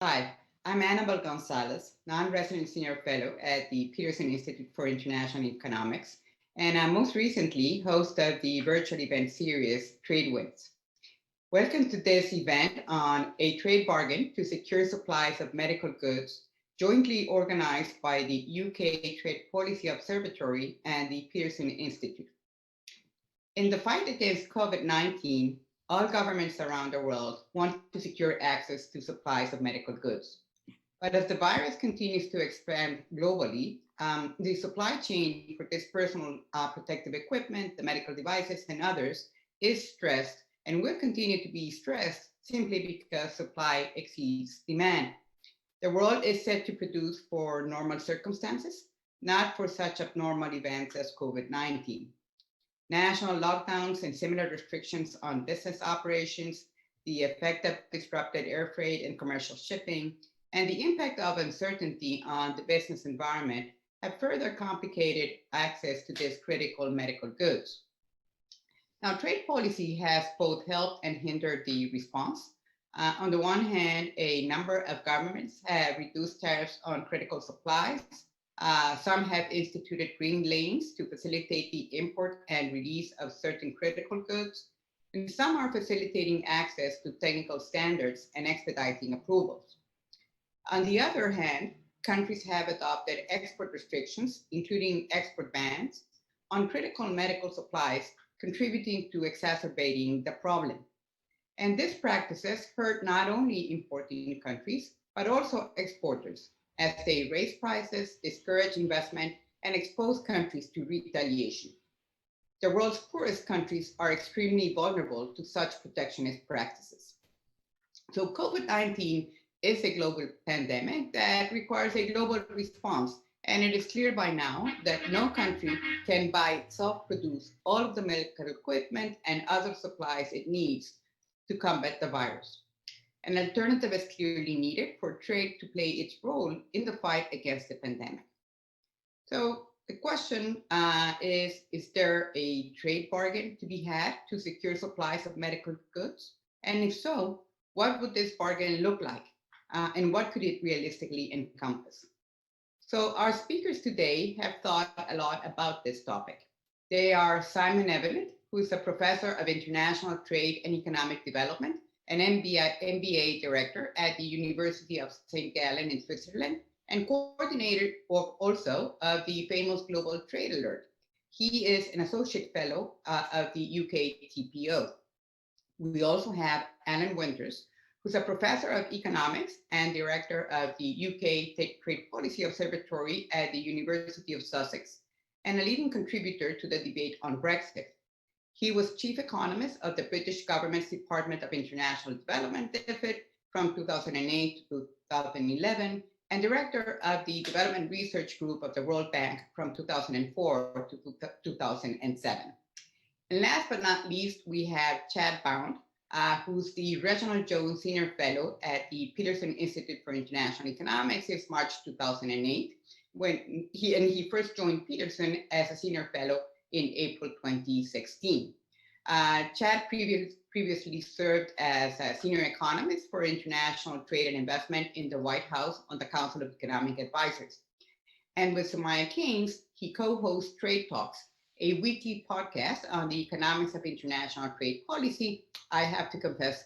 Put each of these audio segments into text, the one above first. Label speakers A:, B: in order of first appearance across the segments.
A: Hi, I'm Anabel González, non-resident Senior Fellow at the Peterson Institute for International Economics, and I'm most recently host of the virtual event series Trade Winds. Welcome to this event on a trade bargain to secure supplies of medical goods, jointly organized by the UK Trade Policy Observatory and the Peterson Institute. In the fight against COVID-19, all governments around the world want to secure access to supplies of medical goods. But as the virus continues to expand globally, the supply chain for this personal protective equipment, the medical devices, and others is stressed and will continue to be stressed simply because supply exceeds demand. The world is set to produce for normal circumstances, not for such abnormal events as COVID-19. National lockdowns and similar restrictions on business operations, the effect of disrupted air freight and commercial shipping, and the impact of uncertainty on the business environment have further complicated access to these critical medical goods. Now, trade policy has both helped and hindered the response. On the one hand, a number of governments have reduced tariffs on critical supplies. Some have instituted green lanes to facilitate the import and release of certain critical goods, and some are facilitating access to technical standards and expediting approvals. On the other hand, countries have adopted export restrictions, including export bans, on critical medical supplies, contributing to exacerbating the problem. And these practices hurt not only importing countries, but also exporters, as they raise prices, discourage investment, and expose countries to retaliation. The world's poorest countries are extremely vulnerable to such protectionist practices. So COVID-19 is a global pandemic that requires a global response, and it is clear by now that no country can by itself produce all of the medical equipment and other supplies it needs to combat the virus. An alternative is clearly needed for trade to play its role in the fight against the pandemic. So the question is there a trade bargain to be had to secure supplies of medical goods? And if so, what would this bargain look like? And what could it realistically encompass? So our speakers today have thought a lot about this topic. They are Simon Evenett, who is a professor of international trade and economic development, an MBA director at the University of St. Gallen in Switzerland, and coordinator also of the famous Global Trade Alert. He is an associate fellow of the UKTPO. We also have Alan Winters, who's a professor of economics and director of the UK Trade Policy Observatory at the University of Sussex, and a leading contributor to the debate on Brexit. He was chief economist of the British government's Department of International Development, DFID, from 2008 to 2011, and director of the Development Research Group of the World Bank from 2004 to 2007. And last but not least, we have Chad Bown, who's the Reginald Jones Senior Fellow at the Peterson Institute for International Economics since March 2008, when he first joined Peterson as a Senior Fellow in April 2016. Chad previously served as a senior economist for international trade and investment in the White House on the Council of Economic Advisors. And with Samaya Keynes, he co-hosts Trade Talks, a weekly podcast on the economics of international trade policy. I have to confess,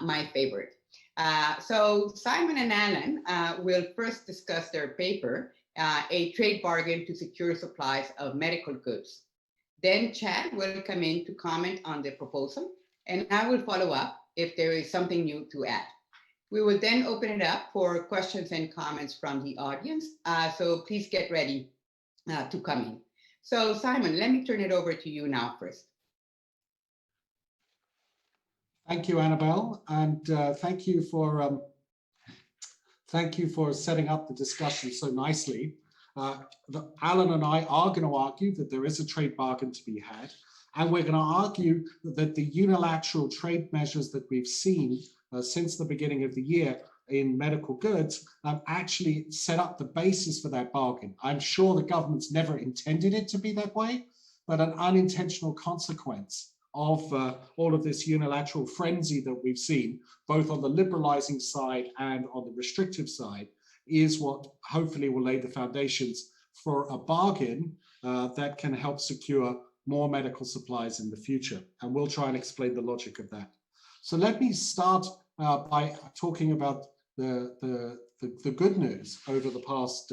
A: my favorite. So Simon and Alan will first discuss their paper, A Trade Bargain to Secure Supplies of Medical Goods. Then Chad will come in to comment on the proposal, and I will follow up if there is something new to add. We will then open it up for questions and comments from the audience, so please get ready to come in. So Simon, let me turn it over to you now first.
B: Thank you, Anabel, and thank you for setting up the discussion so nicely. Alan and I are going to argue that there is a trade bargain to be had, and we're going to argue that the unilateral trade measures that we've seen since the beginning of the year in medical goods actually set up the basis for that bargain. I'm sure the government's never intended it to be that way, but an unintentional consequence of all of this unilateral frenzy that we've seen, both on the liberalizing side and on the restrictive side, is what hopefully will lay the foundations for a bargain that can help secure more medical supplies in the future. And we'll try and explain the logic of that. So let me start by talking about the good news over the past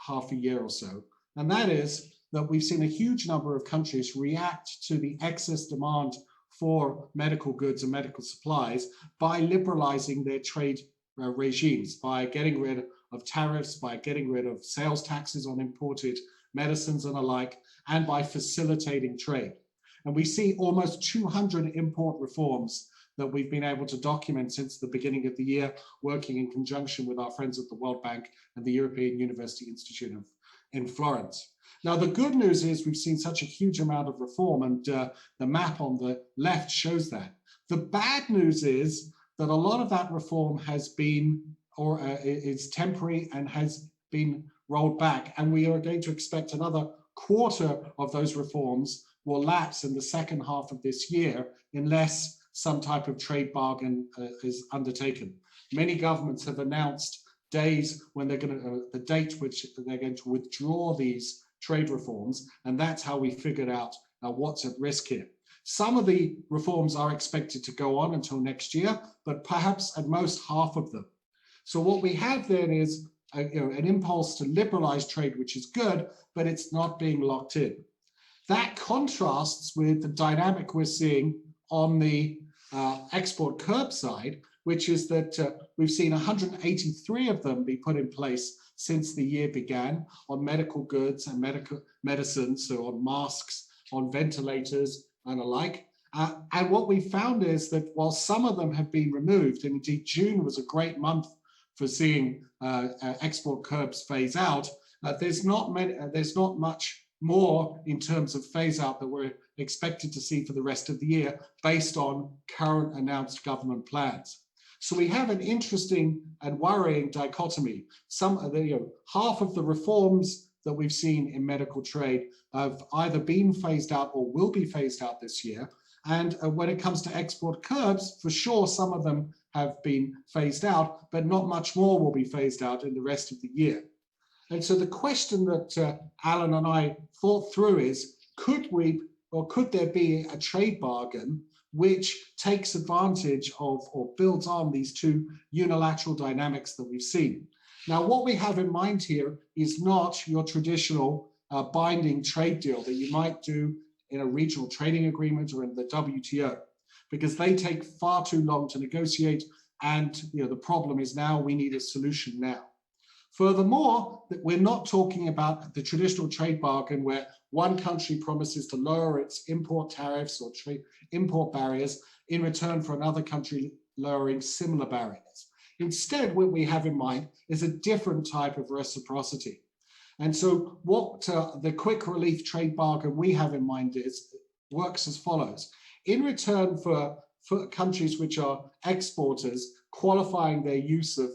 B: half a year or so. And that is that we've seen a huge number of countries react to the excess demand for medical goods and medical supplies by liberalizing their trade regimes, by getting rid of tariffs, by getting rid of sales taxes on imported medicines and alike, and by facilitating trade. And we see almost 200 import reforms that we've been able to document since the beginning of the year, working in conjunction with our friends at the World Bank and the European University Institute in Florence. Now, the good news is we've seen such a huge amount of reform, and the map on the left shows that. The bad news is that a lot of that reform has been, or is temporary and has been rolled back, and we are going to expect another quarter of those reforms will lapse in the second half of this year unless some type of trade bargain is undertaken. Many governments have announced days when they're going to, the date which they're going to withdraw these trade reforms, and that's how we figured out what's at risk here. Some of the reforms are expected to go on until next year, but perhaps at most half of them. So what we have then is an impulse to liberalize trade, which is good, but it's not being locked in. That contrasts with the dynamic we're seeing on the export curb side, which is that we've seen 183 of them be put in place since the year began on medical goods and medical medicines, so on masks, on ventilators and alike. And what we found is that while some of them have been removed, and indeed June was a great month for seeing export curbs phase out, there's not much more in terms of phase out that we're expected to see for the rest of the year based on current announced government plans. So we have an interesting and worrying dichotomy. Half of the reforms that we've seen in medical trade have either been phased out or will be phased out this year. And when it comes to export curbs, for sure, some of them have been phased out, but not much more will be phased out in the rest of the year. And so the question that Alan and I thought through is, could there be a trade bargain which takes advantage of or builds on these two unilateral dynamics that we've seen? Now, what we have in mind here is not your traditional binding trade deal that you might do in a regional trading agreement or in the WTO, because they take far too long to negotiate, and the problem is now we need a solution now. Furthermore, that we're not talking about the traditional trade bargain where one country promises to lower its import tariffs or import barriers in return for another country lowering similar barriers. Instead, what we have in mind is a different type of reciprocity. And so what the quick relief trade bargain we have in mind works as follows. In return for countries which are exporters qualifying their use of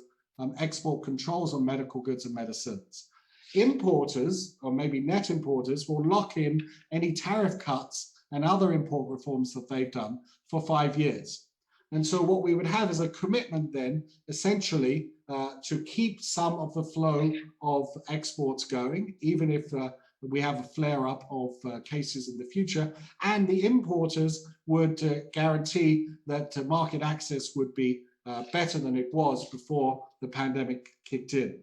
B: export controls on medical goods and medicines, importers, or maybe net importers, will lock in any tariff cuts and other import reforms that they've done for 5 years. And so what we would have is a commitment then, essentially, to keep some of the flow of exports going, even if we have a flare-up of cases in the future, and the importers would guarantee that market access would be better than it was before the pandemic kicked in.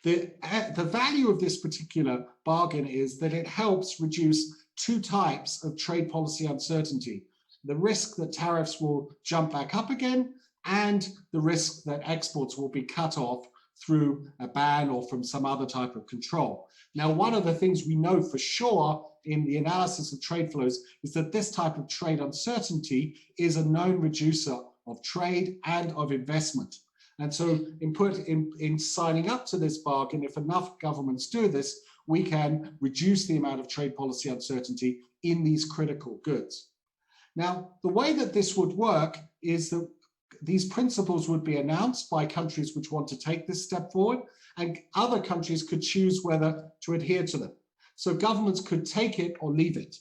B: The value of this particular bargain is that it helps reduce two types of trade policy uncertainty: the risk that tariffs will jump back up again, and the risk that exports will be cut off through a ban or from some other type of control. Now, one of the things we know for sure in the analysis of trade flows is that this type of trade uncertainty is a known reducer of trade and of investment. And so in signing up to this bargain, if enough governments do this, we can reduce the amount of trade policy uncertainty in these critical goods. Now, the way that this would work is that these principles would be announced by countries which want to take this step forward, and other countries could choose whether to adhere to them. So governments could take it or leave it.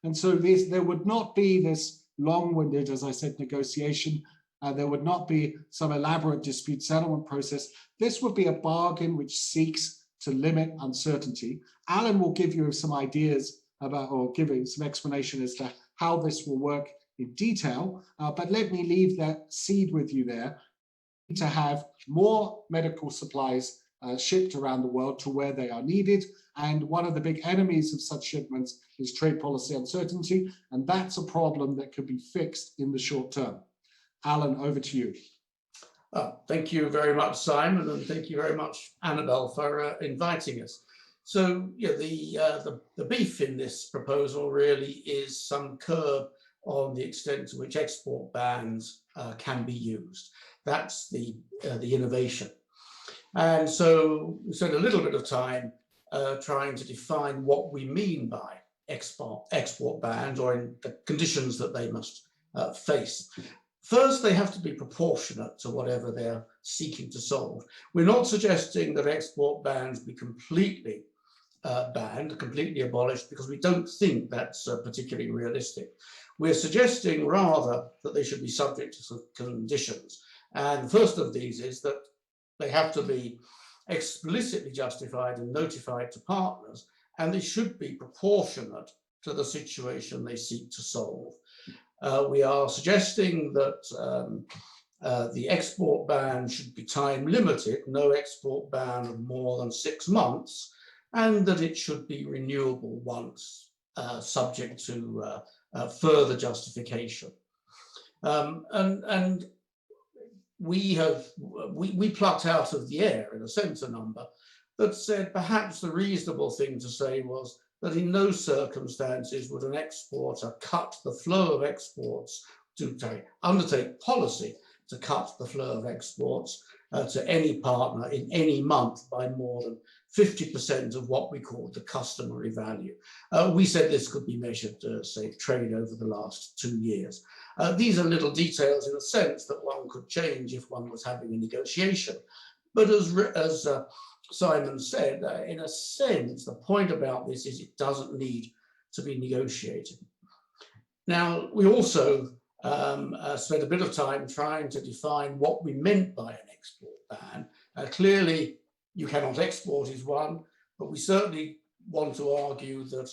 B: And so there would not be this long-winded, as I said, negotiation. There would not be some elaborate dispute settlement process. This would be a bargain which seeks to limit uncertainty. Alan will give you some ideas about, or give you some explanation as to how this will work in detail, but let me leave that seed with you there. To have more medical supplies shipped around the world to where they are needed. And one of the big enemies of such shipments is trade policy uncertainty. And that's a problem that could be fixed in the short term. Alan, over to you.
C: Thank you very much, Simon, and thank you very much, Anabel, for inviting us. So, yeah, the beef in this proposal really is some curb on the extent to which export bans can be used. That's the innovation. And so we spent a little bit of time trying to define what we mean by export bans, or in the conditions that they must face. First, they have to be proportionate to whatever they're seeking to solve. We're not suggesting that export bans be completely banned, completely abolished, because we don't think that's particularly realistic. We're suggesting rather that they should be subject to some conditions. And the first of these is that they have to be explicitly justified and notified to partners, and they should be proportionate to the situation they seek to solve. We are suggesting that the export ban should be time limited, no export ban of more than 6 months, and that it should be renewable once, subject to further justification. And we plucked out of the air, in a sense, a number that said perhaps the reasonable thing to say was that in no circumstances would an exporter cut the flow of exports, to undertake policy to cut the flow of exports to any partner in any month by more than 50% of what we call the customary value. We said this could be measured, say, trade over the last 2 years. These are little details in a sense that one could change if one was having a negotiation. But as Simon said, in a sense, the point about this is it doesn't need to be negotiated. Now, we also spent a bit of time trying to define what we meant by an export ban. Clearly, you cannot export is one, but we certainly want to argue that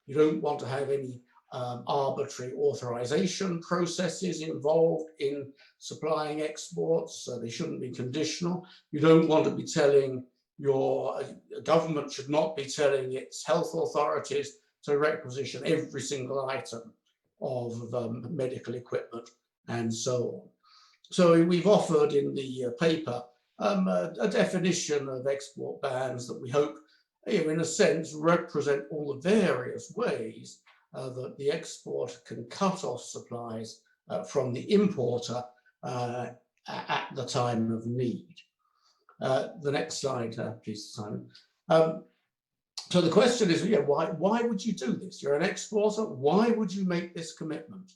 C: you don't want to have any arbitrary authorization processes involved in supplying exports, so they shouldn't be conditional. You don't want to be telling your government should not be telling its health authorities to requisition every single item of medical equipment and so on. So we've offered in the paper a definition of export bans that we hope, in a sense, represent all the various ways that the exporter can cut off supplies from the importer at the time of need. The next slide, please, Simon. So the question is, why would you do this? You're an exporter. Why would you make this commitment?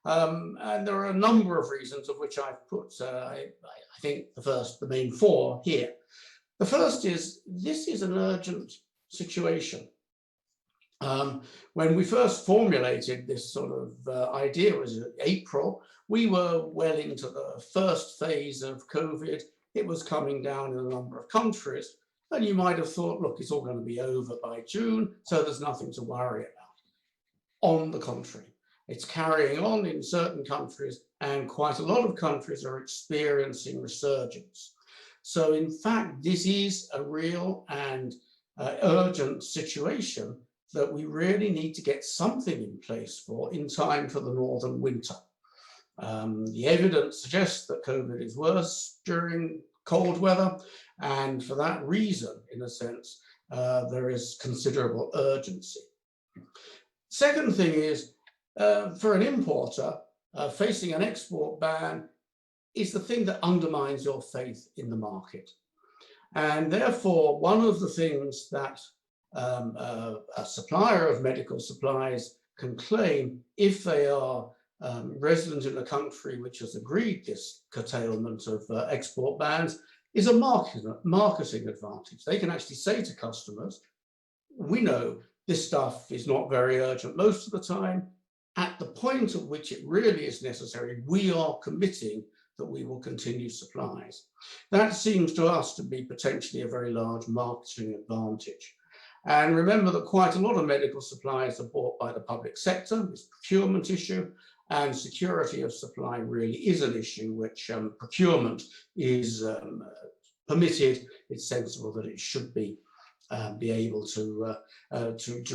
C: And there are a number of reasons, of which I've put, I think, the main 4 here. The first is, this is an urgent situation. When we first formulated this sort of idea, was in April, we were well into the first phase of COVID. It was coming down in a number of countries. And you might have thought, look, it's all going to be over by June, so there's nothing to worry about. On the contrary, it's carrying on in certain countries, and quite a lot of countries are experiencing resurgence. So in fact, this is a real and urgent situation that we really need to get something in place for in time for the northern winter. The evidence suggests that COVID is worse during cold weather, and for that reason, in a sense, there is considerable urgency. Second thing is, for an importer, facing an export ban is the thing that undermines your faith in the market. And therefore, one of the things that a supplier of medical supplies can claim if they are resident in a country which has agreed this curtailment of export bans is a marketing advantage. They can actually say to customers, we know This stuff is not very urgent most of the time. At the point at which it really is necessary, we are committing that we will continue supplies. That seems to us to be potentially a very large marketing advantage. And remember that quite a lot of medical supplies are bought by the public sector, this procurement issue, and security of supply really is an issue which procurement is permitted. It's sensible that it should be able to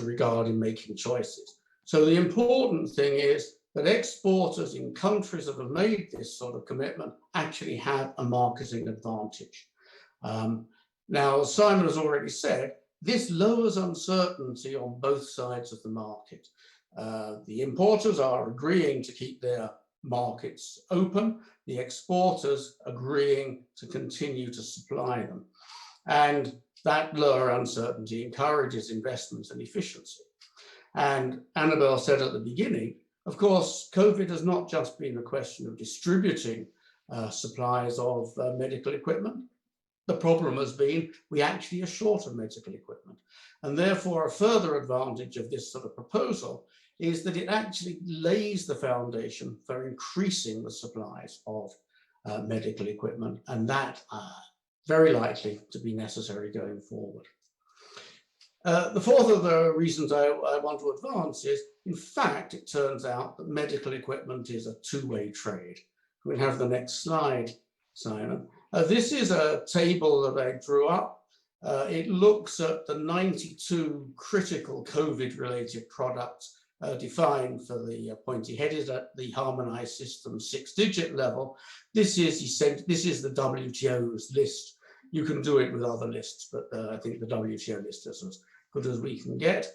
C: regard in making choices. So the important thing is that exporters in countries that have made this sort of commitment actually have a marketing advantage. Now, as Simon has already said, this lowers uncertainty on both sides of the market. The importers are agreeing to keep their markets open, the exporters agreeing to continue to supply them. And that lower uncertainty encourages investment and efficiency. And Anabel said at the beginning, of course, COVID has not just been a question of distributing supplies of medical equipment. The problem has been we actually are short of medical equipment. And therefore, a further advantage of this sort of proposal is that it actually lays the foundation for increasing the supplies of medical equipment, and that very likely to be necessary going forward. The fourth of the reasons I want to advance is, in fact, it turns out that medical equipment is a two-way trade. We'll have the next slide, Simon. This is a table that I drew up. It looks at the 92 critical COVID-related products defined for the pointy-headed at the harmonized system 6-digit level. This is the WTO's list. You can do it with other lists, but I think the WTO list is as good as we can get.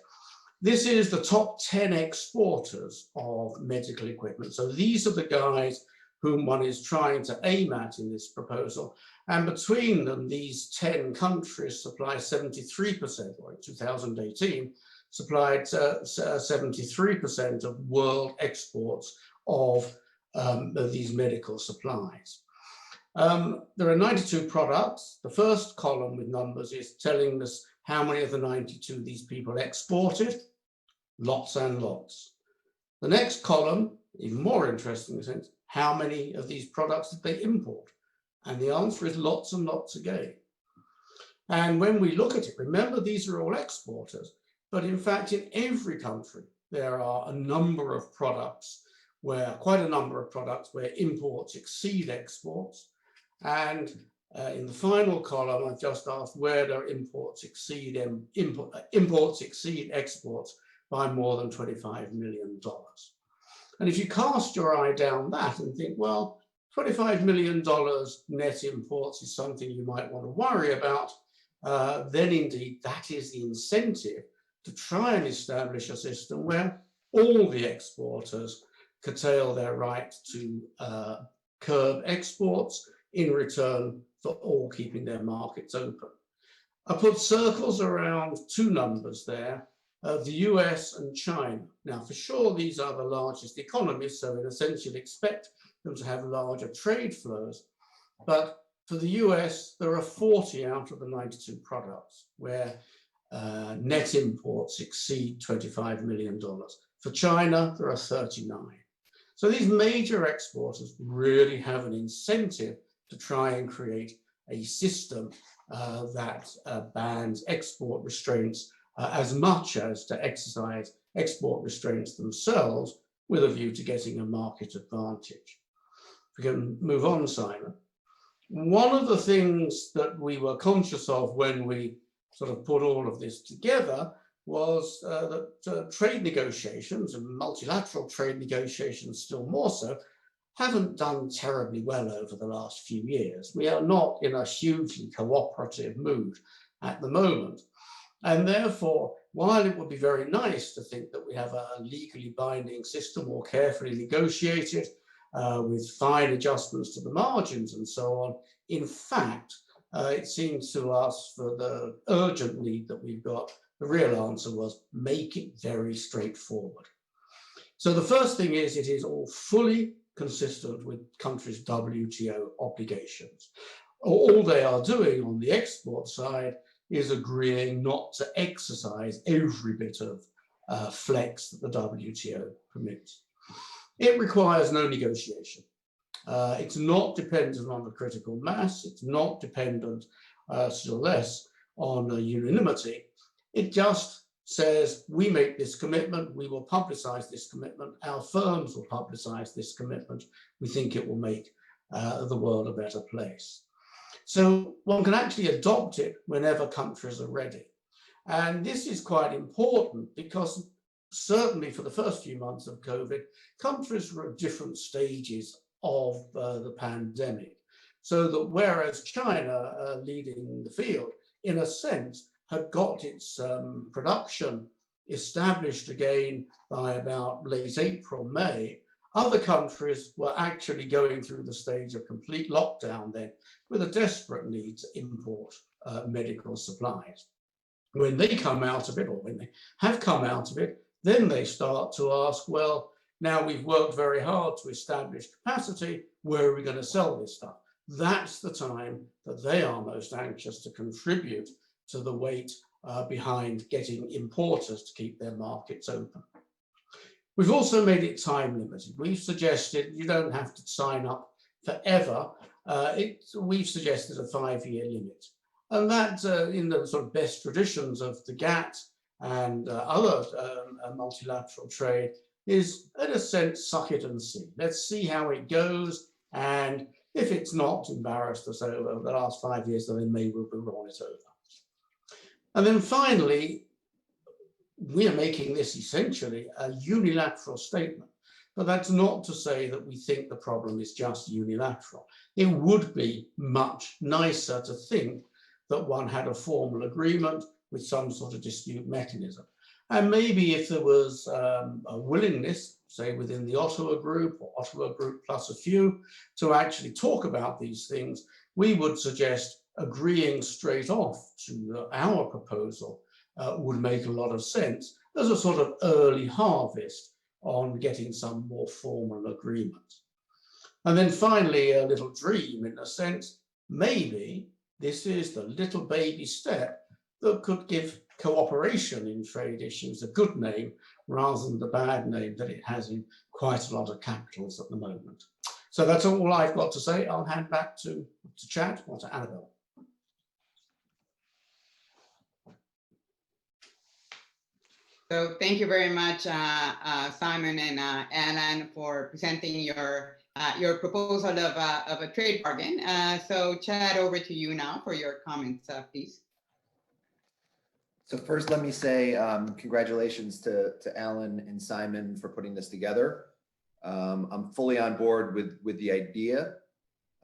C: This is the top 10 exporters of medical equipment. So these are the guys whom one is trying to aim at in this proposal. And between them, these 10 countries supply 73%, or in 2018, supplied 73% of world exports of these medical supplies. There are 92 products. The first column with numbers is telling us how many of the 92 these people exported, lots and lots. The next column, even more interesting in a sense, how many of these products did they import? And the answer is lots and lots again. And when we look at it, remember these are all exporters, but in fact in every country there are a number of products quite a number of products where imports exceed exports. And in the final column, I've just asked where do imports exceed exports by more than $25 million. And if you cast your eye down that and think, well, $25 million net imports is something you might want to worry about, then indeed that is the incentive to try and establish a system where all the exporters curtail their right to curb exports in return for all keeping their markets open. I put circles around two numbers there, the US and China. Now, for sure, these are the largest economies, so in a sense you'd expect them to have larger trade flows. But for the US, there are 40 out of the 92 products where net imports exceed $25 million. For China, there are 39. So these major exporters really have an incentive to try and create a system that bans export restraints as much as to exercise export restraints themselves with a view to getting a market advantage. If we can move on, Simon. One of the things that we were conscious of when we sort of put all of this together was that trade negotiations, and multilateral trade negotiations still more so, haven't done terribly well over the last few years. We are not in a hugely cooperative mood at the moment. And therefore, while it would be very nice to think that we have a legally binding system or carefully negotiated with fine adjustments to the margins and so on, in fact, it seems to us for the urgent need that we've got, the real answer was make it very straightforward. So the first thing is it is all fully consistent with countries' WTO obligations. All they are doing on the export side is agreeing not to exercise every bit of flex that the WTO permits. It requires no negotiation. It's not dependent on the critical mass. It's not dependent, still less, on unanimity. It just says, we make this commitment, we will publicize this commitment, our firms will publicize this commitment. We think it will make the world a better place. So one can actually adopt it whenever countries are ready. And this is quite important because certainly for the first few months of COVID, countries were at different stages of the pandemic. So that whereas China, leading the field, in a sense, had got its production established again by about late April, May, other countries were actually going through the stage of complete lockdown then, with a desperate need to import medical supplies. When they come out of it, or when they have come out of it, then they start to ask, well, now we've worked very hard to establish capacity, where are we going to sell this stuff? That's the time that they are most anxious to contribute to the weight behind getting importers to keep their markets open. We've also made it time limited. We've suggested you don't have to sign up forever. We've suggested a 5-year limit. And that, in the sort of best traditions of the GATT and other multilateral trade, is, in a sense, suck it and see. Let's see how it goes. And if it's not embarrassed us over the last 5 years, then maybe we'll roll it over. And then finally, we are making this essentially a unilateral statement. But that's not to say that we think the problem is just unilateral. It would be much nicer to think that one had a formal agreement with some sort of dispute mechanism. And maybe if there was a willingness, say within the Ottawa group or Ottawa group plus a few, to actually talk about these things, we would suggest agreeing straight off to our proposal would make a lot of sense as a sort of early harvest on getting some more formal agreement. And then finally, a little dream in a sense, maybe this is the little baby step that could give cooperation in trade issues a good name rather than the bad name that it has in quite a lot of capitals at the moment. So that's all I've got to say. I'll hand back to Chad or to Anabel.
A: So thank you very much, Simon and Alan, for presenting your proposal of a trade bargain. So Chad, over to you now for your comments, please.
D: So first, let me say congratulations to Alan and Simon for putting this together. I'm fully on board with the idea.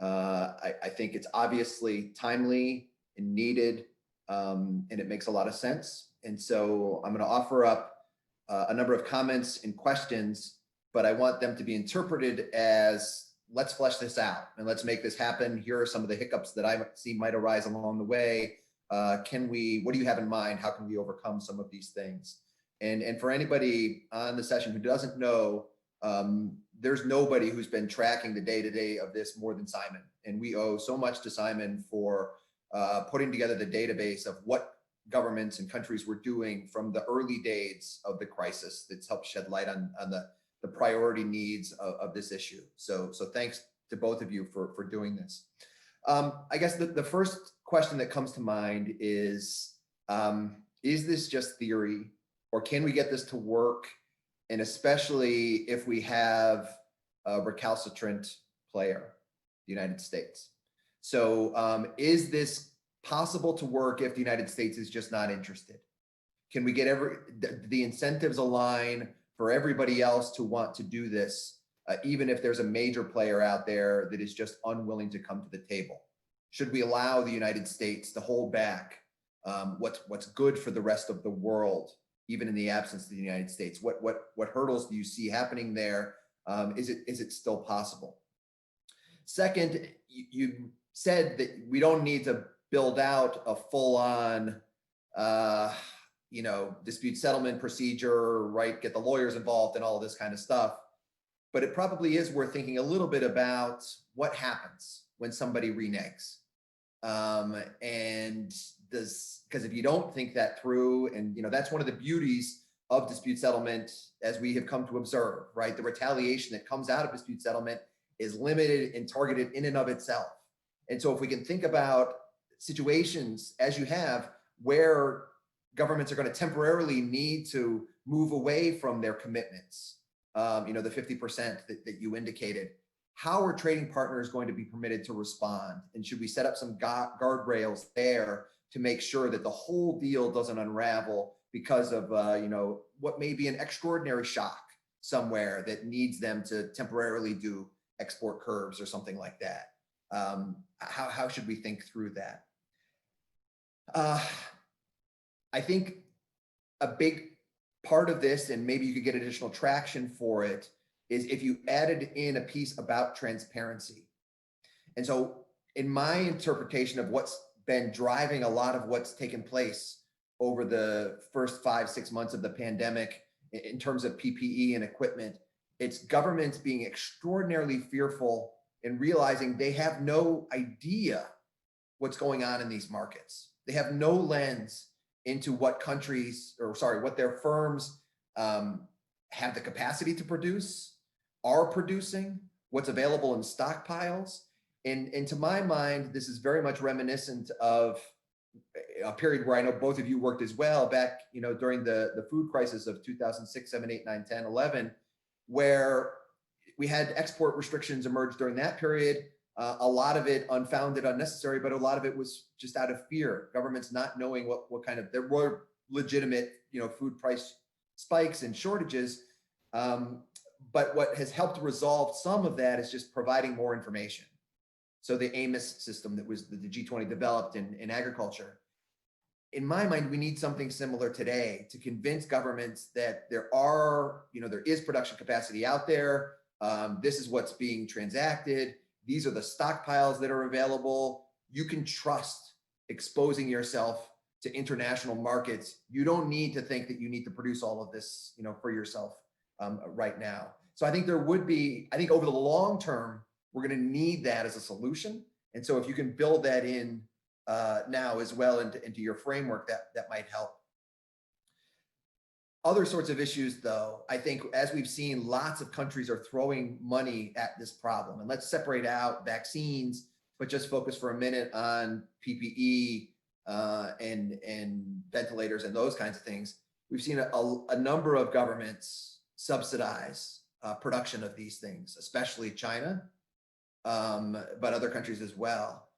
D: I think it's obviously timely and needed, and it makes a lot of sense. And so I'm going to offer up a number of comments and questions, but I want them to be interpreted as, let's flesh this out and let's make this happen. Here are some of the hiccups that I see might arise along the way. What do you have in mind? How can we overcome some of these things? And for anybody on the session who doesn't know, there's nobody who's been tracking the day-to-day of this more than Simon. And we owe so much to Simon for putting together the database of what governments and countries were doing from the early days of the crisis. That's helped shed light on the priority needs of this issue. So thanks to both of you for doing this. I guess the first question that comes to mind is this just theory, or can we get this to work? And especially if we have a recalcitrant player, the United States. So is this possible to work if the United States is just not interested? Can we get the incentives align for everybody else to want to do this, even if there's a major player out there that is just unwilling to come to the table? Should we allow the United States to hold back what's good for the rest of the world, even in the absence of the United States? What hurdles do you see happening there? Is it still possible? Second, you said that we don't need to build out a full-on, dispute settlement procedure, right? Get the lawyers involved and all of this kind of stuff. But it probably is worth thinking a little bit about what happens when somebody reneges. And because if you don't think that through, and that's one of the beauties of dispute settlement, as we have come to observe, right? The retaliation that comes out of dispute settlement is limited and targeted in and of itself. And so if we can think about situations as you have where governments are going to temporarily need to move away from their commitments, the 50% that you indicated, how are trading partners going to be permitted to respond? And should we set up some guardrails there to make sure that the whole deal doesn't unravel because of what may be an extraordinary shock somewhere that needs them to temporarily do export curbs or something like that? How should we think through that? I think a big part of this, and maybe you could get additional traction for it, is if you added in a piece about transparency. And so in my interpretation of what's been driving a lot of what's taken place over the first 5-6 months of the pandemic in terms of PPE and equipment, it's governments being extraordinarily fearful and realizing they have no idea what's going on in these markets. They have no lens into what what their firms have the capacity to produce, are producing, what's available in stockpiles. And to my mind, this is very much reminiscent of a period where I know both of you worked as well back, during the food crisis of 2006, 7, 8, 9, 10, 11, where we had export restrictions emerge during that period. A lot of it unfounded, unnecessary, but a lot of it was just out of fear. Governments not knowing what kind of, there were legitimate, food price spikes and shortages. But what has helped resolve some of that is just providing more information. So the AMIS system that was the G20 developed in agriculture. In my mind, we need something similar today to convince governments that there is production capacity out there. This is what's being transacted. These are the stockpiles that are available. You can trust exposing yourself to international markets. You don't need to think that you need to produce all of this, for yourself right now. So I think over the long term, we're going to need that as a solution. And so if you can build that in now as well into your framework, that might help. Other sorts of issues, though, I think, as we've seen, lots of countries are throwing money at this problem. And let's separate out vaccines, but just focus for a minute on PPE and ventilators and those kinds of things. We've seen a number of governments subsidize production of these things, especially China, but other countries as well.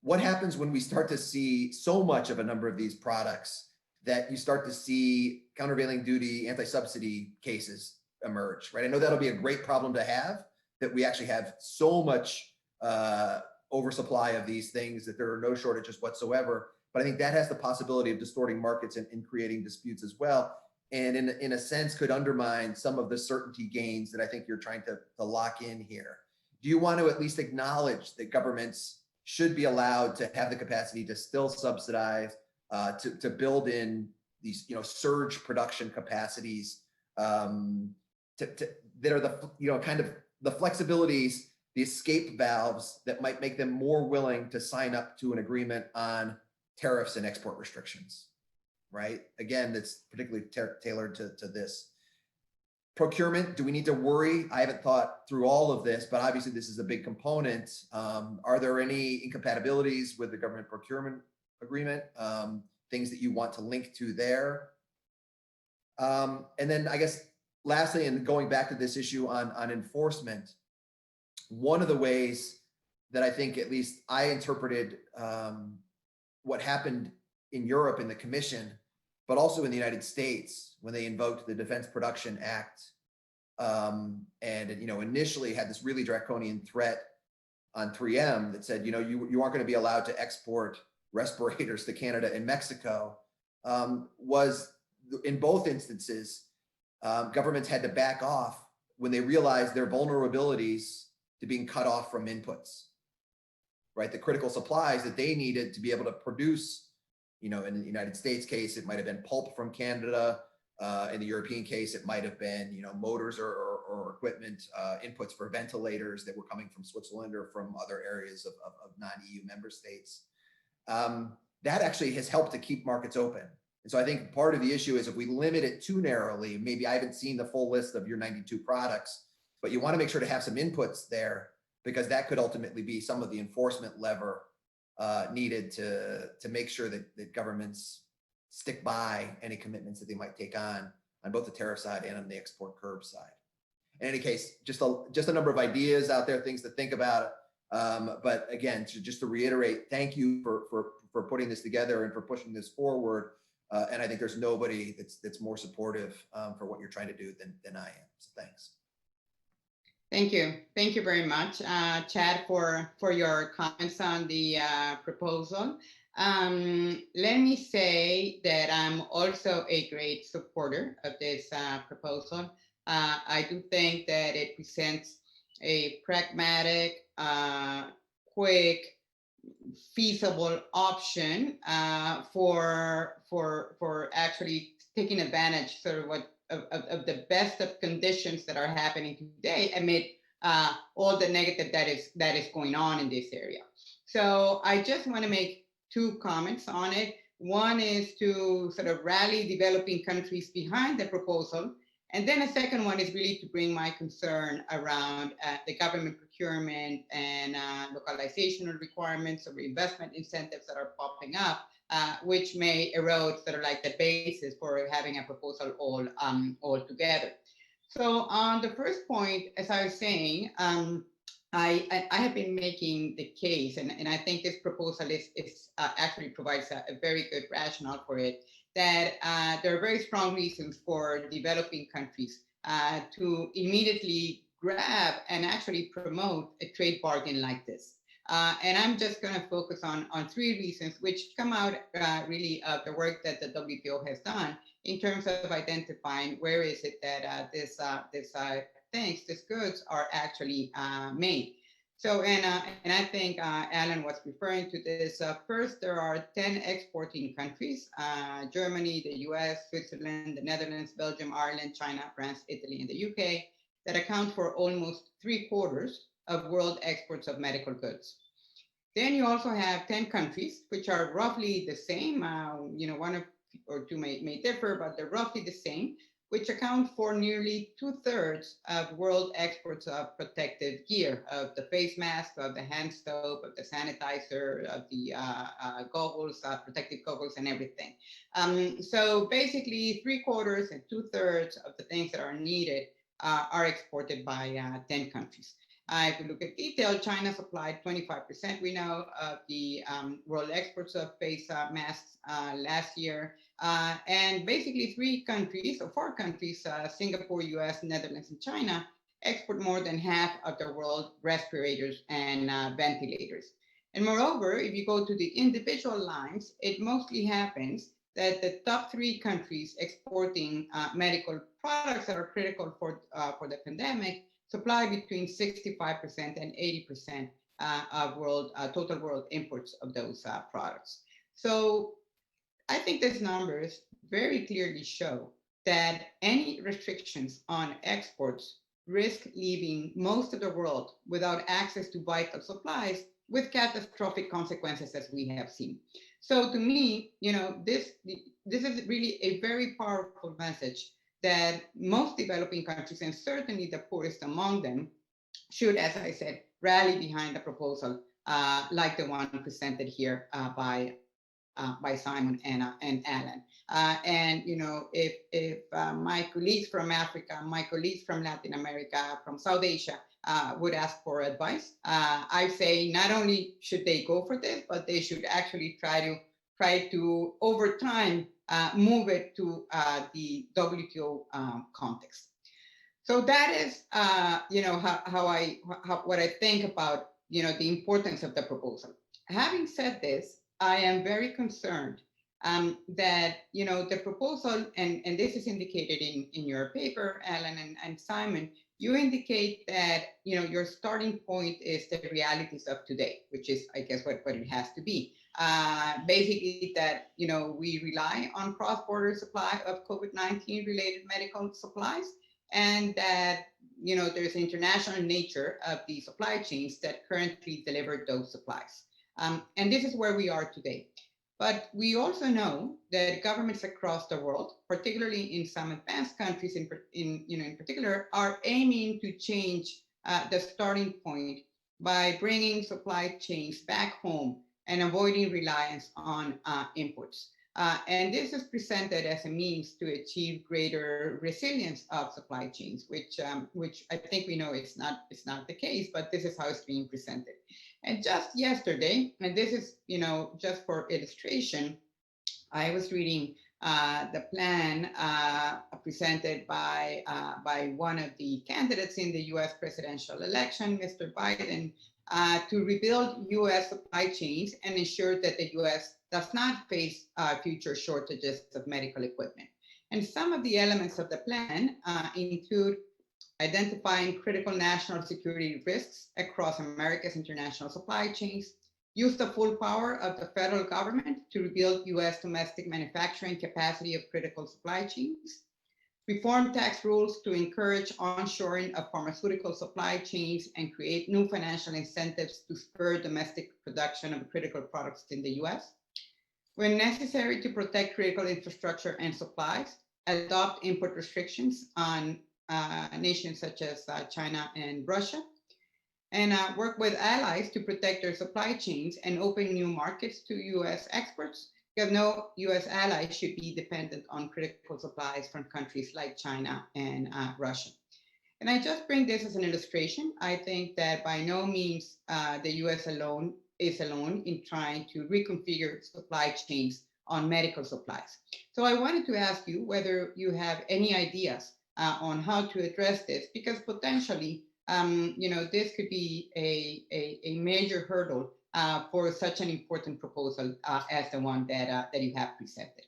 D: What happens when we start to see so much of a number of these products that you start to see countervailing duty, anti-subsidy cases emerge, right? I know that'll be a great problem to have, that we actually have so much oversupply of these things that there are no shortages whatsoever. But I think that has the possibility of distorting markets and creating disputes as well. And in a sense could undermine some of the certainty gains that I think you're trying to lock in here. Do you want to at least acknowledge that governments should be allowed to have the capacity to still subsidize, to build in these, surge production capacities that are the, kind of the flexibilities, the escape valves that might make them more willing to sign up to an agreement on tariffs and export restrictions, right? Again, that's particularly tailored to this. Procurement, do we need to worry? I haven't thought through all of this, but obviously this is a big component. Are there any incompatibilities with the government procurement agreement? Things that you want to link to there? And then I guess lastly, and going back to this issue on enforcement, one of the ways that I think at least I interpreted what happened in Europe in the Commission, but also in the United States when they invoked the Defense Production Act, and initially had this really draconian threat on 3M that said, you aren't going to be allowed to export respirators to Canada and Mexico, was in both instances, governments had to back off when they realized their vulnerabilities to being cut off from inputs, right? The critical supplies that they needed to be able to produce, in the United States case, it might have been pulp from Canada. In the European case, it might have been, motors or equipment, inputs for ventilators that were coming from Switzerland or from other areas of non-EU member states. that actually has helped to keep markets open. And so I think part of the issue is if we limit it too narrowly, maybe I haven't seen the full list of your 92 products, but you want to make sure to have some inputs there, because that could ultimately be some of the enforcement lever needed to make sure that governments stick by any commitments that they might take on both the tariff side and on the export curb side. In any case, just a number of ideas out there, things to think about. But again, just to reiterate, thank you for putting this together and for pushing this forward. And I think there's nobody that's more supportive for what you're trying to do than I am. So thanks.
A: Thank you. Thank you very much, Chad, for your comments on the proposal. Let me say that I'm also a great supporter of this proposal. I do think that it presents a pragmatic, quick, feasible option for actually taking advantage sort of of the best of conditions that are happening today amid all the negative that is going on in this area. So I just want to make two comments on it. One is to sort of rally developing countries behind the proposal. And then a second one is really to bring my concern around the government procurement and localizational requirements or investment incentives that are popping up, which may erode sort of like the basis for having a proposal all together. So on the first point, as I was saying, I have been making the case, and I think this proposal actually provides a very good rationale for it, that there are very strong reasons for developing countries to immediately grab and actually promote a trade bargain like this. And I'm just going to focus on three reasons, which come out really of the work that the WTO has done in terms of identifying where is it that these goods are actually made. So, and I think Alan was referring to this. First, there are 10 exporting countries: Germany, the US, Switzerland, the Netherlands, Belgium, Ireland, China, France, Italy, and the UK, that account for almost 3/4 of world exports of medical goods. Then you also have 10 countries, which are roughly the same. One or two may differ, but they're roughly the same, which account for nearly 2/3 of world exports of protective gear, of the face mask, of the hand soap, of the sanitizer, of the goggles, protective goggles, and everything. So basically 3/4 and 2/3 of the things that are needed are exported by 10 countries. If we look at detail, China supplied 25%, we know, of the world exports of face masks last year. And basically 4 countries, Singapore, US, Netherlands, and China, export more than half of the world respirators and ventilators. And moreover, if you go to the individual lines, it mostly happens that the top 3 countries exporting medical products that are critical for the pandemic supply between 65% and 80% of total world imports of those products. So I think these numbers very clearly show that any restrictions on exports risk leaving most of the world without access to vital supplies, with catastrophic consequences, as we have seen. So to me, this is really a very powerful message that most developing countries, and certainly the poorest among them, should, as I said, rally behind the proposal like the one presented here by Simon and Alan. And if my colleagues from Africa, my colleagues from Latin America, from South Asia would ask for advice, I say not only should they go for this, but they should actually try to over time move it to the WTO context. So that is, what I think about, the importance of the proposal. Having said this, I am very concerned that, the proposal, and this is indicated in your paper, Alan and Simon, you indicate that, your starting point is the realities of today, which is, I guess, what it has to be. Basically that, we rely on cross-border supply of COVID-19 related medical supplies, and that, there's international nature of the supply chains that currently deliver those supplies. And this is where we are today. But we also know that governments across the world, particularly in some advanced countries in particular, are aiming to change the starting point by bringing supply chains back home and avoiding reliance on imports. And this is presented as a means to achieve greater resilience of supply chains, which I think we know it's not the case, but this is how it's being presented. And just yesterday, and this is just for illustration, I was reading the plan presented by one of the candidates in the U.S. presidential election, Mr. Biden, to rebuild U.S. supply chains and ensure that the U.S. does not face future shortages of medical equipment. And some of the elements of the plan include identifying critical national security risks across America's international supply chains, use the full power of the federal government to rebuild U.S. domestic manufacturing capacity of critical supply chains, reform tax rules to encourage onshoring of pharmaceutical supply chains and create new financial incentives to spur domestic production of critical products in the U.S., when necessary to protect critical infrastructure and supplies, adopt import restrictions on nations such as China and Russia, and work with allies to protect their supply chains and open new markets to U.S. exports, because no U.S. ally should be dependent on critical supplies from countries like China and Russia. And I just bring this as an illustration. I think that by no means the U.S. is alone in trying to reconfigure supply chains on medical supplies. So I wanted to ask you whether you have any ideas on how to address this, because potentially, this could be a major hurdle for such an important proposal as the one that you have presented.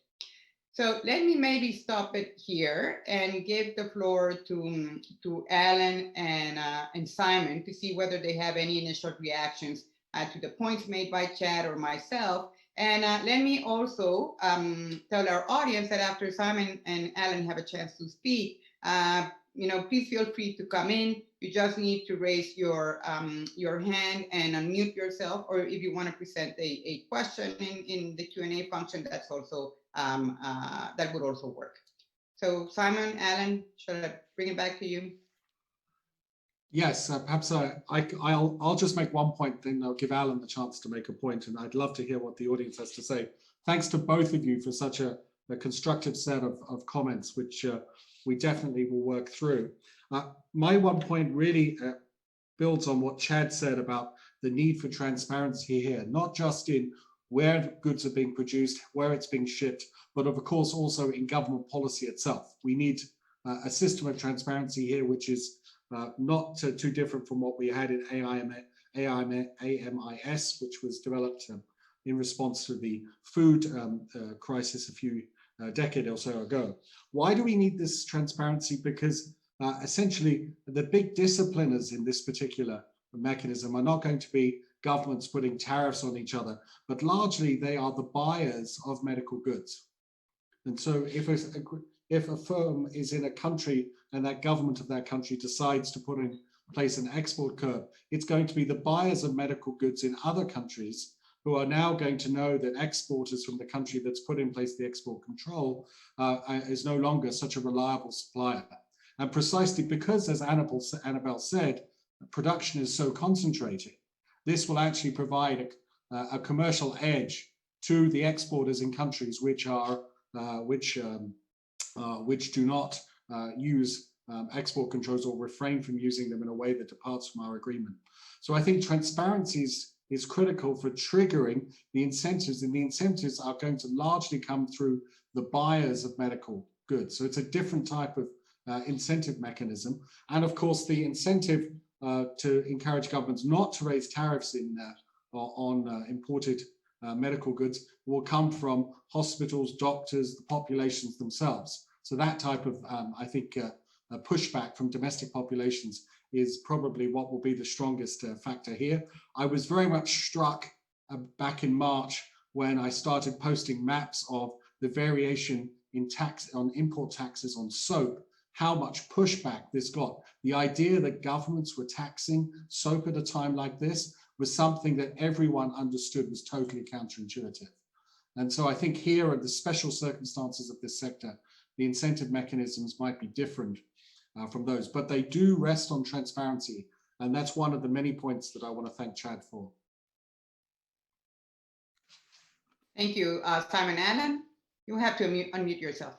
A: So let me maybe stop it here and give the floor to Alan and Simon to see whether they have any initial reactions to the points made by Chad or myself. And let me also tell our audience that after Simon and Alan have a chance to speak, please feel free to come in. You just need to raise your hand and unmute yourself, or if you want to present a question in the Q&A function, that's also that would also work. So Simon, Alan, should I bring it back to you?
B: Yes, perhaps I'll just make one point, then I'll give Alan the chance to make a point, and I'd love to hear what the audience has to say. Thanks to both of you for such a constructive set of comments, which we definitely will work through. My one point really builds on what Chad said about the need for transparency here, not just in where goods are being produced, where it's being shipped, but of course also in government policy itself. We need a system of transparency here, which is not too different from what we had in AMIS, which was developed in response to the food crisis a few decade or so ago. Why do we need this transparency? Because essentially the big discipliners in this particular mechanism are not going to be governments putting tariffs on each other, but largely they are the buyers of medical goods. And so if a firm is in a country and that government of that country decides to put in place an export curb, it's going to be the buyers of medical goods in other countries who are now going to know that exporters from the country that's put in place the export control is no longer such a reliable supplier. And precisely because, as Anabel said, production is so concentrated, this will actually provide a commercial edge to the exporters in countries which do not use export controls or refrain from using them in a way that departs from our agreement. So I think transparency is critical for triggering the incentives, and the incentives are going to largely come through the buyers of medical goods. So it's a different type of incentive mechanism. And of course, the incentive to encourage governments not to raise tariffs on imported medical goods will come from hospitals, doctors, the populations themselves. So that type of, I think, pushback from domestic populations is probably what will be the strongest factor here. I was very much struck back in March when I started posting maps of the variation in tax on import taxes on soap, how much pushback this got. The idea that governments were taxing soap at a time like this was something that everyone understood was totally counterintuitive. And so I think here are the special circumstances of this sector. The incentive mechanisms might be different from those, but they do rest on transparency. And that's one of the many points that I want to thank Chad for.
A: Thank you, Simon. Alan, you have to unmute yourself.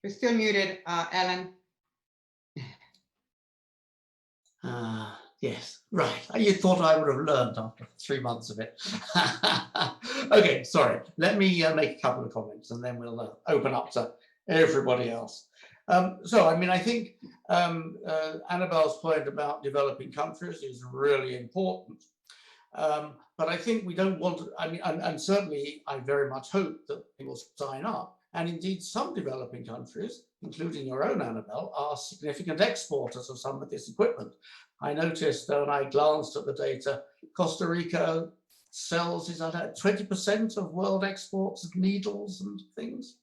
A: You're still muted, Alan.
C: Yes, right. You thought I would have learned after 3 months of it. Okay, sorry. Let me make a couple of comments and then we'll open up to everybody else. So, I mean, I think Anabel's point about developing countries is really important. But I think we don't want to, I mean, and certainly I very much hope that they will sign up. And indeed, some developing countries, including your own, Anabel, are significant exporters of some of this equipment. I noticed when I glanced at the data, Costa Rica sells, is that 20% of world exports of needles and things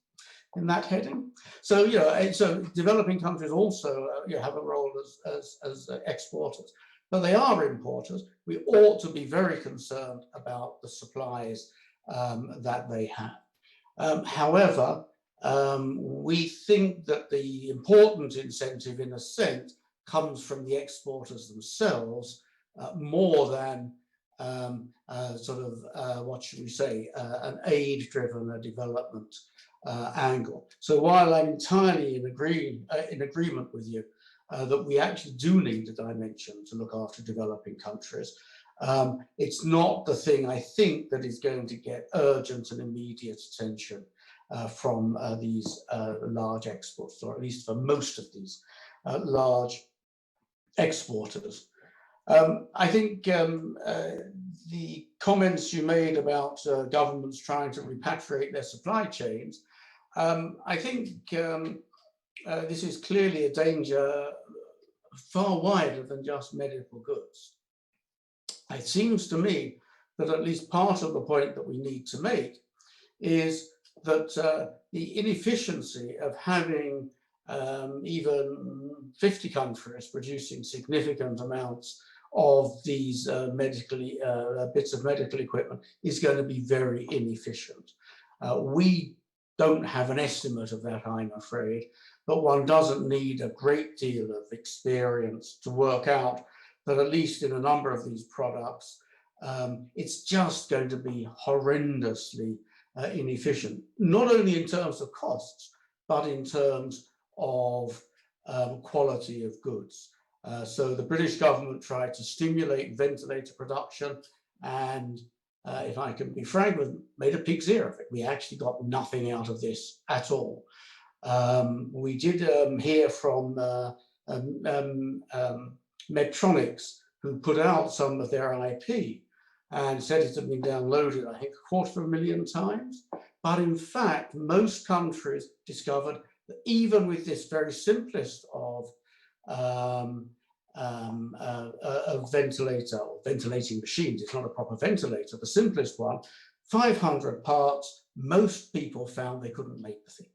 C: in that heading? So, you know, so developing countries also have a role as exporters, but they are importers. We ought to be very concerned about the supplies that they have. However, we think that the important incentive, in a sense, comes from the exporters themselves more than what should we say, an aid-driven development angle. So while I'm entirely in agreement with you that we actually do need a dimension to look after developing countries, it's not the thing I think that is going to get urgent and immediate attention from these large exporters, or at least for most of these large exporters. I think the comments you made about governments trying to repatriate their supply chains, I think this is clearly a danger far wider than just medical goods. It seems to me that at least part of the point that we need to make is that the inefficiency of having even 50 countries producing significant amounts of these bits of medical equipment is going to be very inefficient. We don't have an estimate of that, I'm afraid, but one doesn't need a great deal of experience to work out that at least in a number of these products, it's just going to be horrendously inefficient, not only in terms of costs, but in terms of quality of goods. So the British government tried to stimulate ventilator production, and if I can be frank, made a pig's ear of it. We actually got nothing out of this at all. We did hear from Medtronics, who put out some of their IP and said it had been downloaded, I think, 250,000 times. But in fact, most countries discovered that even with this very simplest of ventilator or ventilating machines, it's not a proper ventilator, the simplest one, 500 parts, most people found they couldn't make the thing.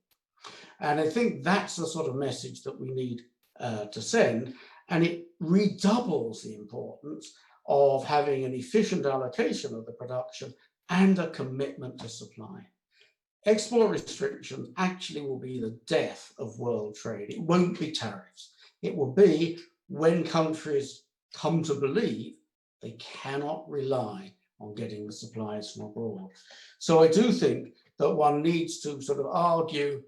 C: And I think that's the sort of message that we need to send. And it redoubles the importance of having an efficient allocation of the production and a commitment to supply. Export restrictions actually will be the death of world trade. It won't be tariffs. It will be when countries come to believe they cannot rely on getting the supplies from abroad. So I do think that one needs to sort of argue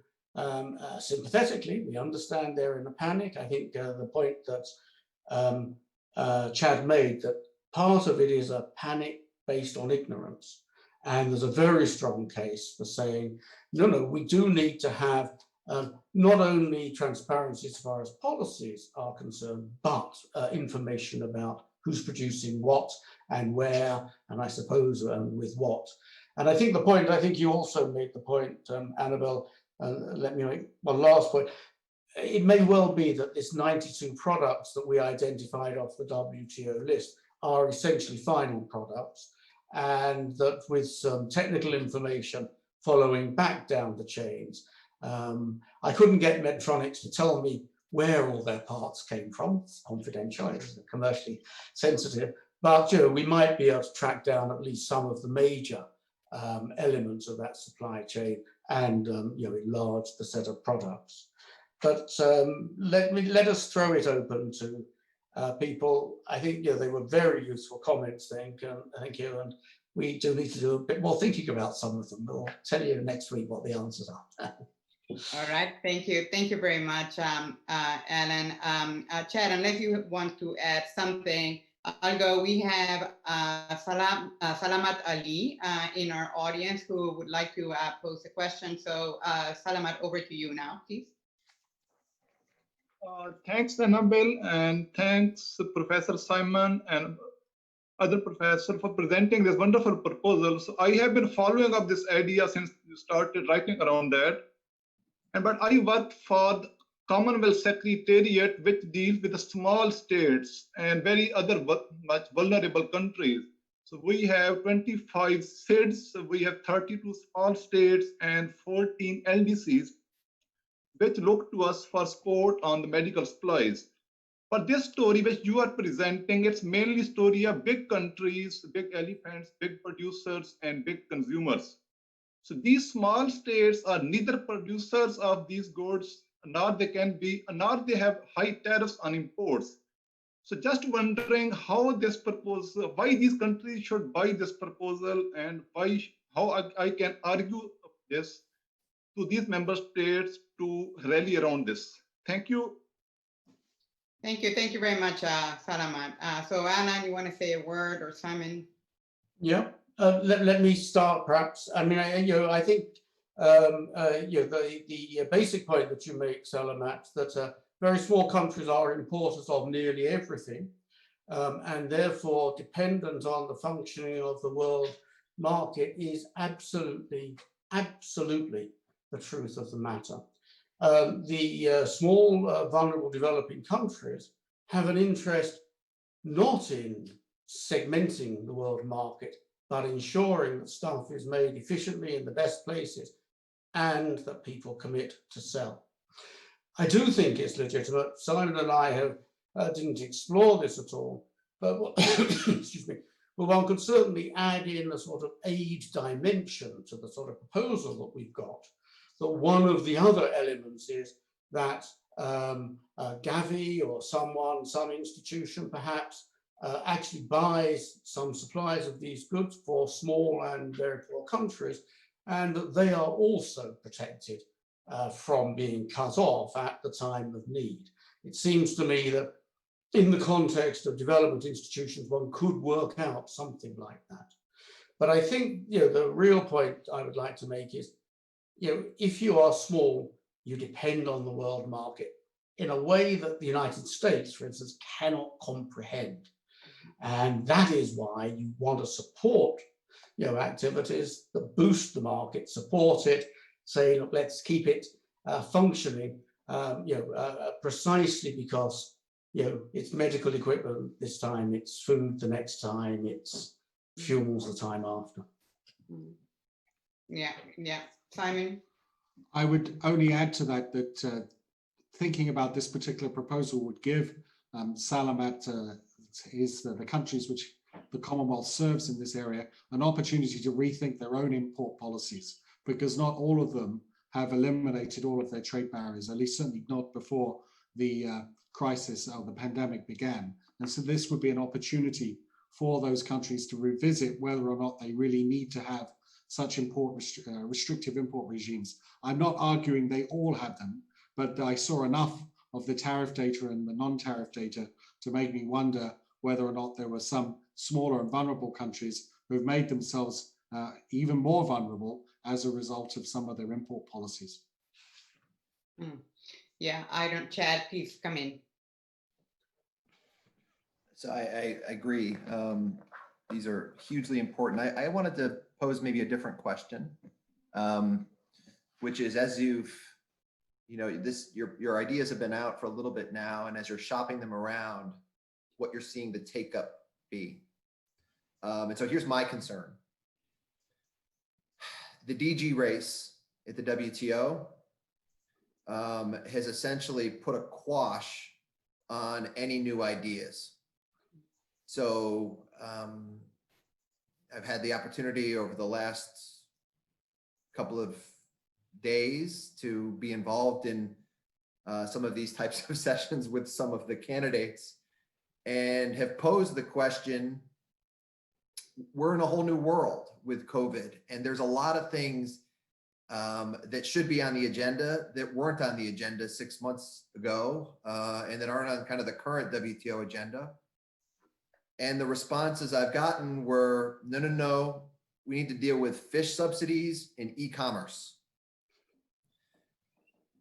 C: sympathetically. We understand they're in a panic. I think the point that Chad made, that part of it is a panic based on ignorance. And there's a very strong case for saying, no, we do need to have not only transparency as far as policies are concerned, but information about who's producing what and where, and I suppose with what. And I think the point, I think you also made the point, Anabel, let me make one last point. It may well be that this 92 products that we identified off the WTO list are essentially final products, and that with some technical information following back down the chains, I couldn't get Medtronics to tell me where all their parts came from. It's confidential, it's commercially sensitive, but you know, we might be able to track down at least some of the major elements of that supply chain and you know, enlarge the set of products. But let us throw it open to people. I think, you know, they were very useful comments. Thank you, and we do need to do a bit more thinking about some of them. We'll tell you next week what the answers are.
A: All right, thank you very much, Alan. Chad, unless you want to add something, I'll go. We have Salamat Ali in our audience who would like to pose a question. So Salamat, over to you now, please.
E: Thanks, Anabel, and thanks, Professor Simon and other professor for presenting this wonderful proposal. So I have been following up this idea since you started writing around that. But I work for the Commonwealth Secretariat, which deals with the small states and very other much vulnerable countries. So we have 25 SIDS, we have 32 small states and 14 LDCs, which look to us for support on the medical supplies. But this story which you are presenting, it's mainly story of big countries, big elephants, big producers, and big consumers. So these small states are neither producers of these goods, nor they have high tariffs on imports. So just wondering how this proposal, why these countries should buy this proposal, and how I can argue this to these member states to rally around this. Thank you.
A: Thank you very much, Salamat. So Alan, you want to say a word, or Simon?
C: Yeah. Let me start, perhaps. I mean, I think the basic point that you make, Salamat, that very small countries are importers of nearly everything, and therefore dependent on the functioning of the world market is absolutely the truth of the matter. The small, vulnerable developing countries have an interest not in segmenting the world market, but ensuring that stuff is made efficiently in the best places and that people commit to sell. I do think it's legitimate. Simon and I didn't explore this at all, but excuse me, but one could certainly add in a sort of aid dimension to the sort of proposal that we've got. That one of the other elements is that Gavi or some institution perhaps actually buys some supplies of these goods for small and very poor countries, and that they are also protected from being cut off at the time of need. It seems to me that in the context of development institutions, one could work out something like that. But I think, you know, the real point I would like to make is, you know, if you are small, you depend on the world market in a way that the United States, for instance, cannot comprehend. And that is why you want to support, you know, activities that boost the market, support it, say, look, let's keep it functioning, precisely because, you know, it's medical equipment this time, it's food the next time, it's fuels the time after.
A: Yeah. Simon?
B: I would only add to that thinking about this particular proposal would give Salamat, the countries which the Commonwealth serves in this area, an opportunity to rethink their own import policies, because not all of them have eliminated all of their trade barriers, at least certainly not before the crisis or the pandemic began. And so this would be an opportunity for those countries to revisit whether or not they really need to have such restrictive import regimes. I'm not arguing they all have them, but I saw enough of the tariff data and the non-tariff data to make me wonder whether or not there were some smaller and vulnerable countries who've made themselves even more vulnerable as a result of some of their import policies.
A: Yeah, Chad, please come in.
D: So I agree. These are hugely important. I wanted to pose maybe a different question, which is, as you've, you know, your ideas have been out for a little bit now, and as you're shopping them around, what you're seeing the take up be. And so here's my concern. The DG race at the WTO has essentially put a quash on any new ideas. So I've had the opportunity over the last couple of days to be involved in some of these types of sessions with some of the candidates, and have posed the question, we're in a whole new world with COVID, and there's a lot of things that should be on the agenda that weren't on the agenda 6 months ago, and that aren't on kind of the current WTO agenda. And the responses I've gotten were, no, we need to deal with fish subsidies and e-commerce.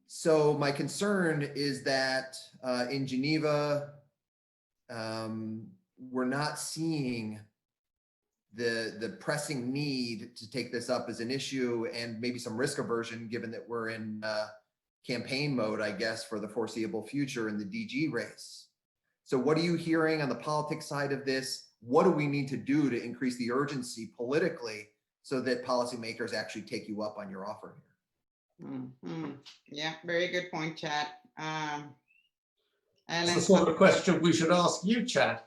D: So my concern is that in Geneva, we're not seeing the pressing need to take this up as an issue, and maybe some risk aversion, given that we're in campaign mode, I guess, for the foreseeable future in the DG race. So what are you hearing on the politics side of this? What do we need to do to increase the urgency politically so that policymakers actually take you up on your offer here?
A: Mm-hmm. Yeah, very good point, Chad.
C: It's the sort of question we should ask you, Chad.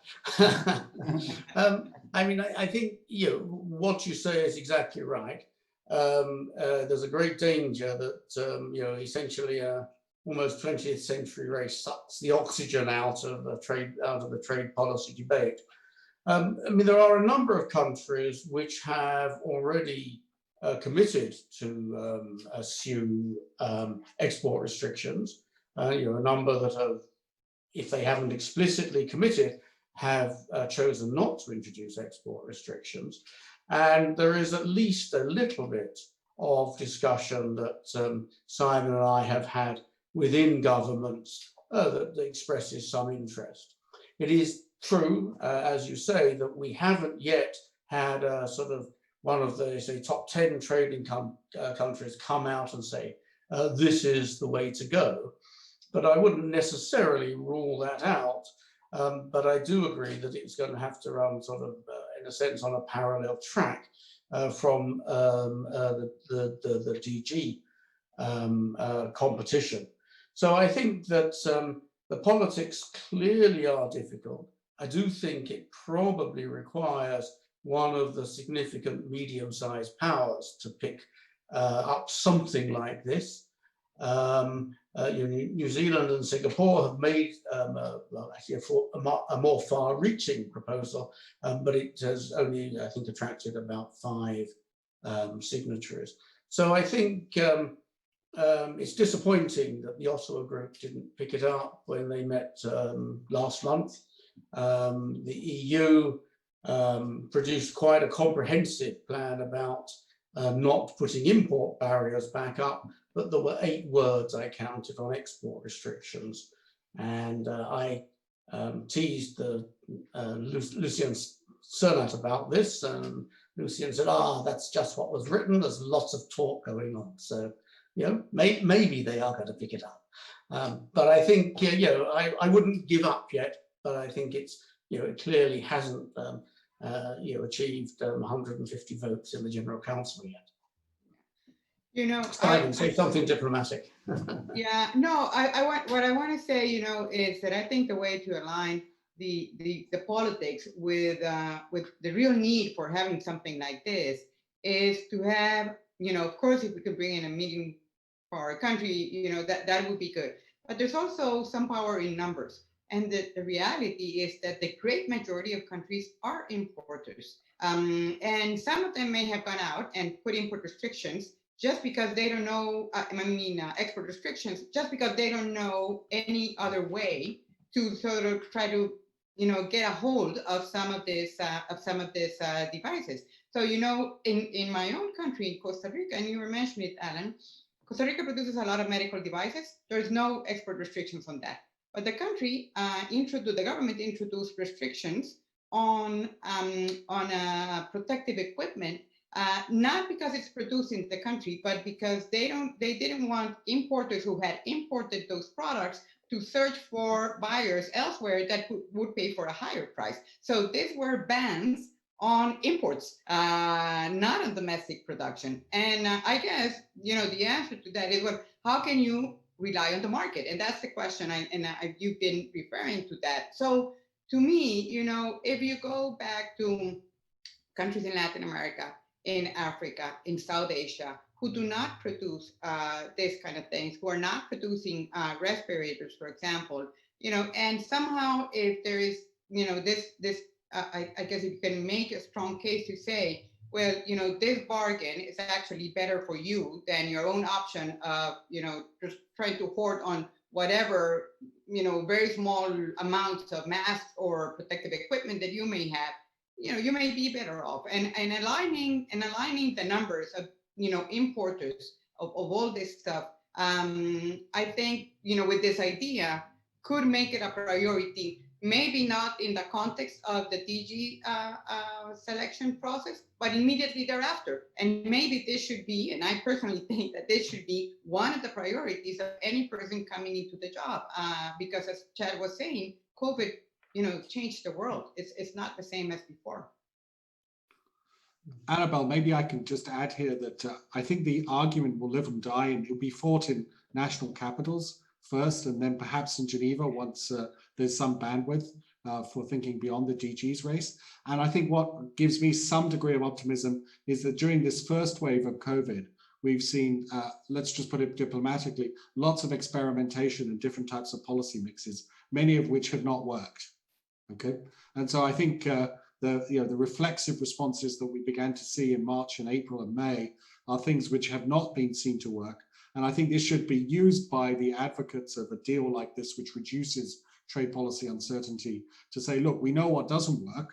C: I mean, I think what you say is exactly right. There's a great danger that essentially almost 20th century race sucks the oxygen out of the trade policy debate. I mean, there are a number of countries which have already committed to assume export restrictions. A number that have, if they haven't explicitly committed, have chosen not to introduce export restrictions. And there is at least a little bit of discussion that Simon and I have had within governments that expresses some interest. It is true, as you say, that we haven't yet had a sort of one of the, say, top 10 trading countries come out and say, this is the way to go. But I wouldn't necessarily rule that out. But I do agree that it's going to have to run sort of, in a sense, on a parallel track from the DG competition. So I think that the politics clearly are difficult. I do think it probably requires one of the significant medium-sized powers to pick up something like this. New Zealand and Singapore have made actually a more far-reaching proposal, but it has only, I think, attracted about 5 signatories. So I think it's disappointing that the Ottawa group didn't pick it up when they met last month. The EU produced quite a comprehensive plan about not putting import barriers back up, but there were 8 words I counted on export restrictions. And I teased Lucien Cernat about this, and Lucien said, that's just what was written. There's lots of talk going on. So, maybe they are going to pick it up. But I think, I wouldn't give up yet, but I think it's, it clearly hasn't achieved 150 votes in the General Council yet. Simon, say something diplomatic.
A: Yeah, no, what I want to say, is that I think the way to align the politics with the real need for having something like this is to have, of course, if we could bring in a meeting for our country, that would be good. But there's also some power in numbers. And the reality is that the great majority of countries are importers. And some of them may have gone out and put import restrictions just because they don't know, export restrictions, just because they don't know any other way to sort of try to, get a hold of some of these devices. So, in my own country, in Costa Rica, and you were mentioning it, Alan, Costa Rica produces a lot of medical devices. There's no export restrictions on that. But the country the government introduced restrictions on protective equipment, not because it's produced in the country, but because they didn't want importers who had imported those products to search for buyers elsewhere that would pay for a higher price. So these were bans on imports, not on domestic production. And I guess, the answer to that is, well, how can you rely on the market? And that's the question. You've been referring to that. So to me, if you go back to countries in Latin America, in Africa, in South Asia, who do not produce this kind of things, who are not producing respirators, for example, and somehow if there is, I guess you can make a strong case to say, well, this bargain is actually better for you than your own option of, just trying to hoard on whatever, very small amounts of masks or protective equipment that you may have. You may be better off, and aligning the numbers of importers of all this stuff. I think with this idea could make it a priority. Maybe not in the context of the DG selection process, but immediately thereafter. And maybe this should be, and I personally think that this should be one of the priorities of any person coming into the job, because as Chad was saying, COVID changed the world. It's not the same as before.
B: Anabel, maybe I can just add here that I think the argument will live and die, and it'll be fought in national capitals first, and then perhaps in Geneva once there's some bandwidth for thinking beyond the DG's race. And I think what gives me some degree of optimism is that during this first wave of COVID, we've seen, let's just put it diplomatically, lots of experimentation and different types of policy mixes, many of which have not worked. Okay, and so I think the reflexive responses that we began to see in March and April and May are things which have not been seen to work. And I think this should be used by the advocates of a deal like this, which reduces trade policy uncertainty, to say, look, we know what doesn't work.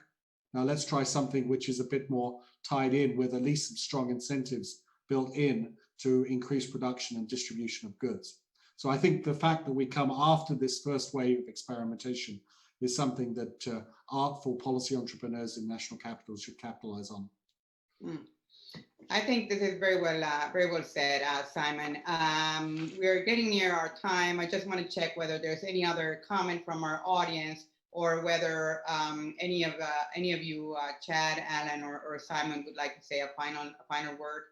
B: Now let's try something which is a bit more tied in with at least some strong incentives built in to increase production and distribution of goods. So I think the fact that we come after this first wave of experimentation is something that artful policy entrepreneurs in national capitals should capitalize on.
A: I think this is very well said, Simon. We're getting near our time. I just want to check whether there's any other comment from our audience, or whether any of you, Chad, Alan, or Simon, would like to say a final word.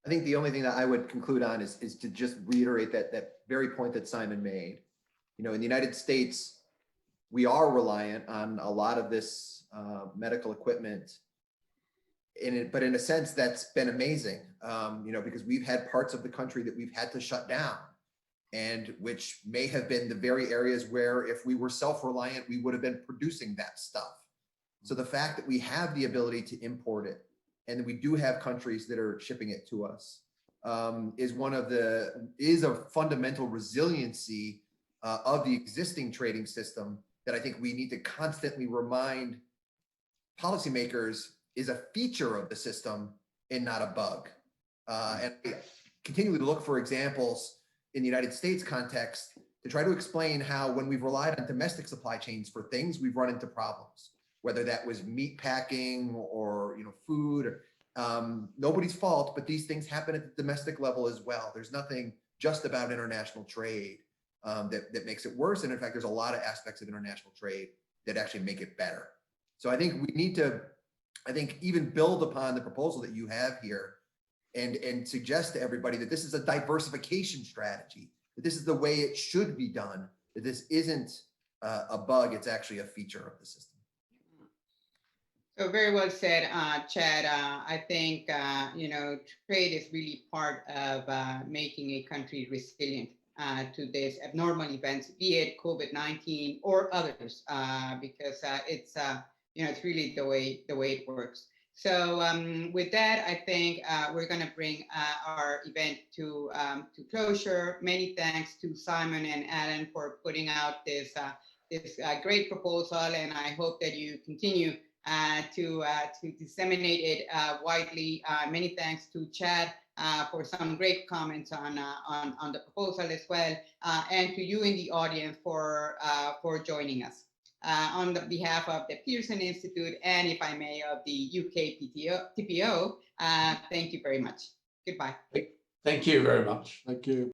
D: I think the only thing that I would conclude on is to just reiterate that very point that Simon made. In the United States, we are reliant on a lot of this medical equipment. But in a sense, that's been amazing, because we've had parts of the country that we've had to shut down, and which may have been the very areas where if we were self-reliant, we would have been producing that stuff. So the fact that we have the ability to import it, and that we do have countries that are shipping it to us, is a fundamental resiliency of the existing trading system that I think we need to constantly remind policymakers is a feature of the system and not a bug. And I continue to look for examples in the United States context to try to explain how when we've relied on domestic supply chains for things, we've run into problems, whether that was meat packing or food. Nobody's fault, but these things happen at the domestic level as well. There's nothing just about international trade that makes it worse. And in fact, there's a lot of aspects of international trade that actually make it better. So I think we need to, even build upon the proposal that you have here and suggest to everybody that this is a diversification strategy, that this is the way it should be done, that this isn't a bug, it's actually a feature of the system.
A: So very well said, Chad. I think, trade is really part of making a country resilient to this abnormal events, be it COVID-19 or others, because it's really the way it works. So with that, I think we're going to bring our event to closure. Many thanks to Simon and Alan for putting out this great proposal, and I hope that you continue to disseminate it widely. Many thanks to Chad for some great comments on the proposal as well, and to you in the audience for joining us. On the behalf of the Peterson Institute, and if I may, of the UKTPO, thank you very much. Goodbye.
C: Thank you very much.
B: Thank you.